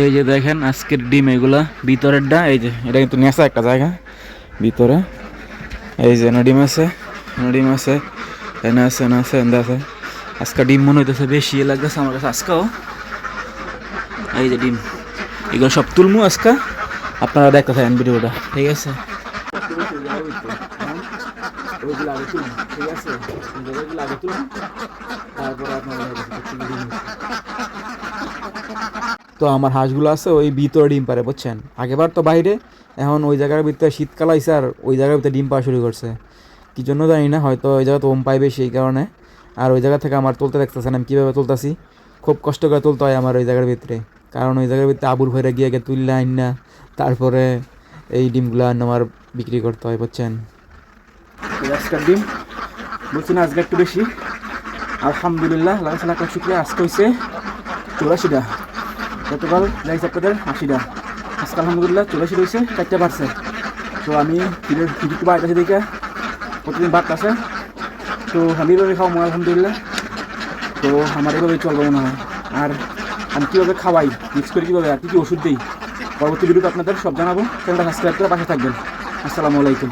এই যে দেখেন আজকের ডিম এগুলা ভিতরেরটা, এই যে এটা কিন্তু নেশা একটা জায়গা ভিতরে। এই যে ডিম আছে, ডিম আছে, এনে আছে, এনে আছে, এনে আছে। আজকে ডিম মনে হইতেছে বেশি লাগতেছে আমার কাছে আজকেও। এই যে ডিম এগুলো সব তুলমু আজকে, আপনারা দেখতে থাকেন ভিডিওটা, ঠিক আছে? তো আমার হাঁসগুলো আছে ওই ভিতরে ডিম পারে, বুঝছেন? আগেবার তো বাইরে, এখন ওই জায়গার ভিতরে শীতকাল আইসে আর ওই জায়গার ভিতরে ডিম পাওয়া শুরু করছে। কি জন্য জানি না, হয়তো ওই জায়গাতে ওম পাইবে সেই কারণে। আর ওই জায়গা থেকে আমার তুলতে দেখতেছেন আমি কীভাবে তুলতেছি, খুব কষ্ট করে তুলতে হয় আমার ওই জায়গার ভিতরে। কারণ ওই জায়গার ভিতরে আবুল ভৈরা গিয়ে তুললে আইন না, তারপরে এই ডিমগুলো আমার বিক্রি করতে হয়, বুঝছেন? আজকের ডিম বলছি না আজকে একটু বেশি, আলহামদুলিল্লাহ লাগাইছে লাখ শুক্রিয়া। আজকে হয়েছে 84টা, গতকাল যাইছে আপনাদের 80টা, আজকে আলহামদুলিল্লাহ 84 রয়েছে, 4টা বাড়ছে। তো আমি একটু বাড়তেছে দেখে প্রতিদিন বাড়তেছে, তো আমি এভাবে খাওয়া আলহামদুলিল্লাহ। তো আমার এভাবে চলবো মনে হয়। আর আমি কীভাবে খাওয়াই, মিক্স করে কীভাবে আর কী কী ওষুধ দিই, পরবর্তী ভিডিওতে আপনাদের সব জানাবো। চ্যানেলটা সাবস্ক্রাইব করে পাশে থাকবেন। আসসালামু আলাইকুম।